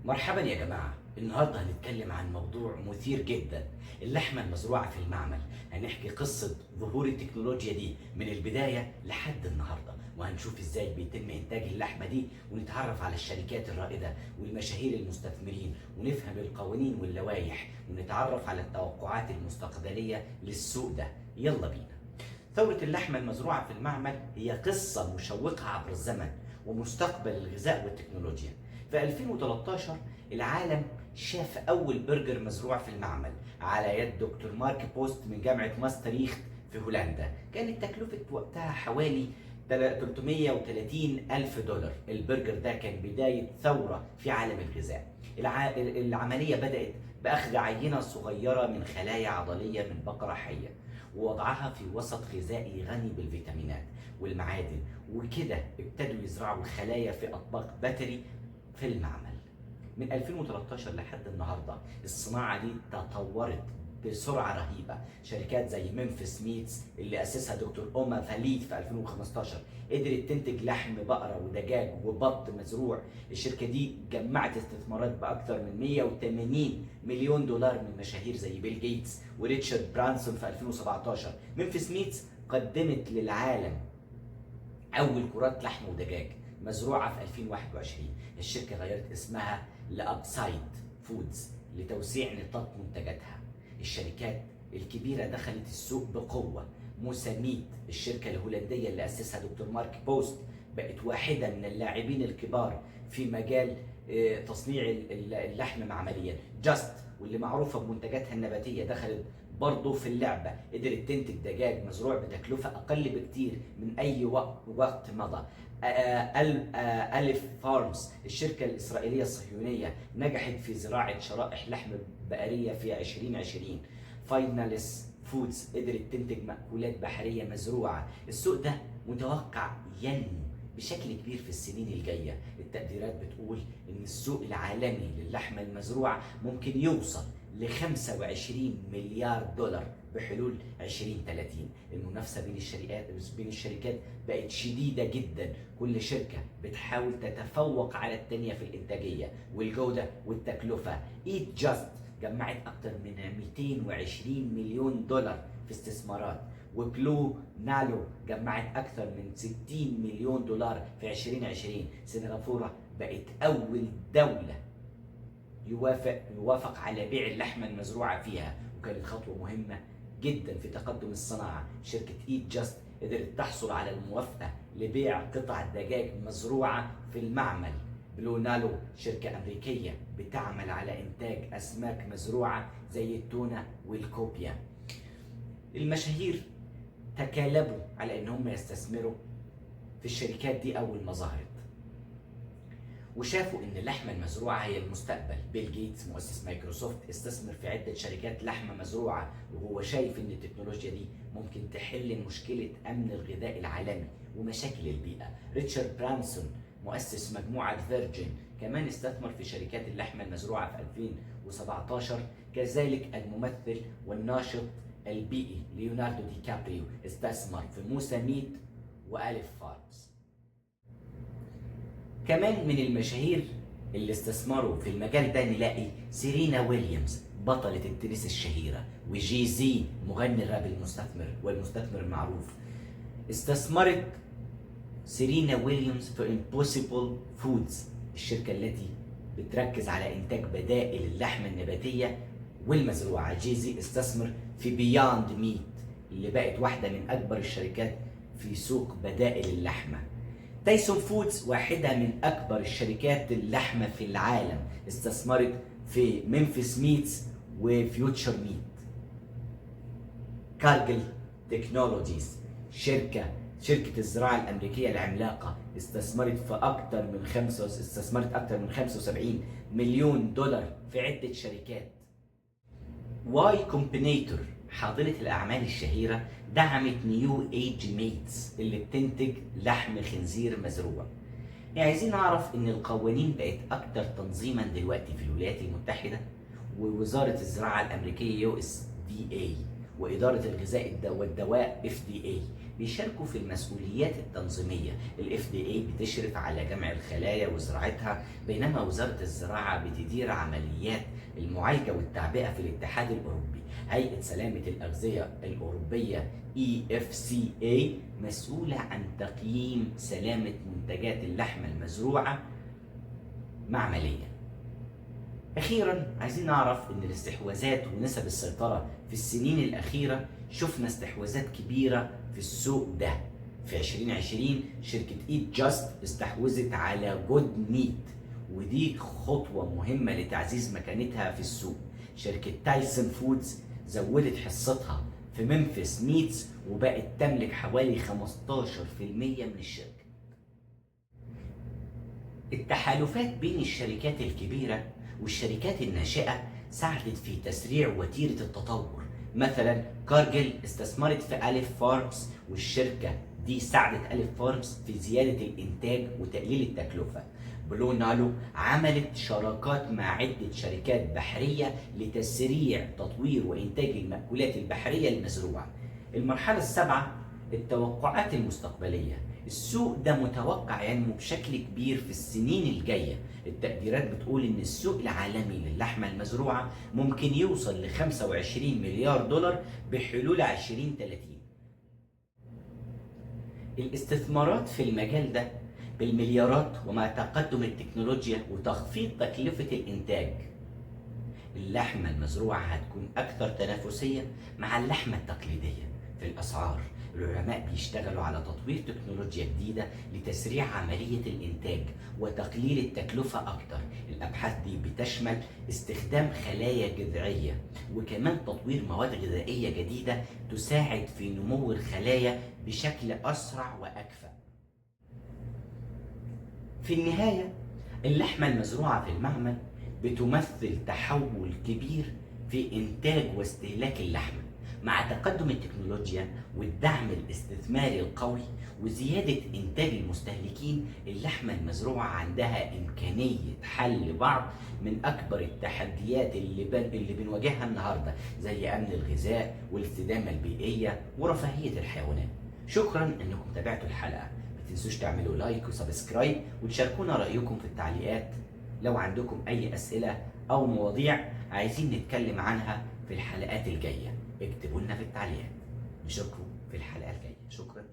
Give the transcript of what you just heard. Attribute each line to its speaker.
Speaker 1: مرحبا يا جماعة. النهاردة هنتكلم عن موضوع مثير جدا، اللحمة المزروعة في المعمل. هنحكي قصة ظهور التكنولوجيا دي من البداية لحد النهاردة، وهنشوف ازاي بيتم انتاج اللحمة دي، ونتعرف على الشركات الرائدة والمشاهير المستثمرين، ونفهم القوانين واللوائح، ونتعرف على التوقعات المستقبلية للسوق ده. يلا بينا. ثورة اللحمة المزروعة في المعمل هي قصة مشوقة عبر الزمن ومستقبل الغذاء والتكنولوجيا. في 2013 العالم شاف أول برجر مزروع في المعمل على يد دكتور مارك بوست من جامعة ماستريخت في هولندا. كانت تكلفة وقتها حوالي 330 ألف دولار. البرجر ده كان بداية ثورة في عالم الغذاء. العملية بدأت بأخذ عينة صغيرة من خلايا عضلية من بقرة حية، ووضعها في وسط غذائي غني بالفيتامينات والمعادن، وكده ابتدوا يزرعوا الخلايا في أطباق بتري في المعمل. من 2013 لحد النهارده الصناعه دي تطورت بسرعه رهيبه. شركات زي ممفيس ميتس اللي اسسها دكتور اوما فاليد في 2015 قدرت تنتج لحم بقره ودجاج وبط مزروع. الشركه دي جمعت استثمارات باكثر من 180 مليون دولار من مشاهير زي بيل جيتس وريتشارد برانسون في 2017. ممفيس ميتس قدمت للعالم اول كرات لحم ودجاج مزروعه في 2021. الشركه غيرت اسمها لابسايد فودز لتوسيع نطاق منتجاتها. الشركات الكبيره دخلت السوق بقوه. موساميد الشركه الهولنديه اللي اسسها دكتور مارك بوست بقت واحده من اللاعبين الكبار في مجال تصنيع اللحم معمليا. جاست واللي معروفه بمنتجاتها النباتيه دخلت برضه في اللعبة، قدرت تنتج دجاج مزروع بتكلفة أقل بكتير من أي وقت مضى. ألف فارمز الشركة الإسرائيلية الصهيونية نجحت في زراعة شرائح لحم بقرية في 2020. فاينالس فودز قدرت تنتج مأكولات بحرية مزروعة. السوق ده متوقع ينمو بشكل كبير في السنين الجاية. التقديرات بتقول إن السوق العالمي للحمة المزروعة ممكن يوصل ل 25 مليار دولار بحلول 2030. المنافسة بين الشركات بقت شديدة جدا. كل شركة بتحاول تتفوق على التانية في الإنتاجية والجودة والتكلفة. ايت جاست جمعت أكثر من 220 مليون دولار في استثمارات، وبلو نالو جمعت أكثر من 60 مليون دولار في 2020. سنغافورة بقت أول دولة يوافق على بيع اللحمة المزروعة فيها، وكانت خطوة مهمة جدا في تقدم الصناعة. شركة ايت جاست قدرت تحصل على الموافقة لبيع قطع دجاج مزروعة في المعمل. بلو نالو شركة أمريكية بتعمل على إنتاج أسماك مزروعة زي التونة والكوبيا. المشاهير تكالبوا على إنهم يستثمروا في الشركات دي أول ما ظهرت، وشافوا ان اللحمه المزروعه هي المستقبل. بيل جيتس مؤسس مايكروسوفت استثمر في عده شركات لحمه مزروعه، وهو شايف ان التكنولوجيا دي ممكن تحل مشكله امن الغذاء العالمي ومشاكل البيئه. ريتشارد برانسون مؤسس مجموعه فيرجن كمان استثمر في شركات اللحمه المزروعه في 2017. كذلك الممثل والناشط البيئي ليوناردو دي كابريو استثمر في موساميد وألف فارمز. كمان من المشاهير اللي استثمروا في المجال ده نلاقي سيرينا ويليامز بطلة التنس الشهيرة، وجي زي مغني الراب والمستثمر المعروف. استثمرت سيرينا ويليامز في امبوسيبل فودز، الشركة التي بتركز على إنتاج بدائل اللحمة النباتية والمزروعة. جي زي استثمر في بياند ميت اللي بقت واحدة من أكبر الشركات في سوق بدائل اللحمة. تايسون فودز واحدة من أكبر الشركات اللحمة في العالم، استثمرت في ممفيس ميتس وفيوتشر ميت. كارجل تكنولوجيز شركة الزراعة الأمريكية العملاقة استثمرت أكثر من 75 مليون دولار في عدة شركات. واي كومبينيتور حاضنة الأعمال الشهيرة دعمت نيو ايج ميتس اللي بتنتج لحم خنزير مزروع. يعني عايزين نعرف ان القوانين بقت اكتر تنظيما دلوقتي في الولايات المتحدة، ووزارة الزراعة الامريكية USDA وإدارة الغذاء والدواء FDA بيشاركوا في المسؤوليات التنظيمية. ال FDA بتشرف على جمع الخلايا وزراعتها، بينما وزارة الزراعة بتدير عمليات المعالجة والتعبئة في الاتحاد الأوروبي. هيئة سلامة الأغذية الأوروبية EFCA مسؤولة عن تقييم سلامة منتجات اللحمة المزروعة معمليا. أخيرا عايزين نعرف إن الاستحواذات ونسب السيطرة في السنين الأخيرة شفنا استحواذات كبيرة في السوق ده. في 2020 شركة إيت جاست استحوذت على جود ميت، ودي خطوة مهمة لتعزيز مكانتها في السوق. شركة تايسون فودز زودت حصتها في ممفيس ميتس وبقت تملك حوالي 15% من الشركة. التحالفات بين الشركات الكبيرة والشركات الناشئة ساعدت في تسريع وتيرة التطور. مثلا كارجل استثمرت في أليف فارمز، والشركة دي ساعدت أليف فارمز في زيادة الإنتاج وتقليل التكلفة. بلو نالو عملت شراكات مع عدة شركات بحرية لتسريع تطوير وإنتاج المأكولات البحرية المزروعة. المرحلة السابعة التوقعات المستقبلية. السوق ده متوقع ينمو بشكل كبير في السنين الجاية. التقديرات بتقول إن السوق العالمي للحمة المزروعة ممكن يوصل ل 25 مليار دولار بحلول 2030. الاستثمارات في المجال ده بالمليارات، ومع تقدم التكنولوجيا وتخفيض تكلفة الإنتاج اللحمة المزروعة هتكون أكثر تنافسية مع اللحمة التقليدية. في الأسعار العلماء بيشتغلوا على تطوير تكنولوجيا جديدة لتسريع عملية الإنتاج وتقليل التكلفة أكتر. الأبحاث دي بتشمل استخدام خلايا جذعية وكمان تطوير مواد غذائية جديدة تساعد في نمو الخلايا بشكل أسرع وأكفأ. في النهاية اللحمة المزروعة في المعمل بتمثل تحول كبير في إنتاج واستهلاك اللحمة. مع تقدم التكنولوجيا والدعم الاستثماري القوي وزيادة إنتاج المستهلكين، اللحمة المزروعة عندها إمكانية حل بعض من أكبر التحديات اللي بنواجهها النهاردة، زي أمن الغذاء والاستدامة البيئية ورفاهية الحيوانات. شكرا أنكم تابعتوا الحلقة. ما تنسوش تعملوا لايك وسبسكرايب وتشاركونا رأيكم في التعليقات. لو عندكم أي أسئلة أو مواضيع عايزين نتكلم عنها في الحلقات الجاية اكتبوا لنا في التعليقات. نشوفكم في الحلقة الجاية. شكرا.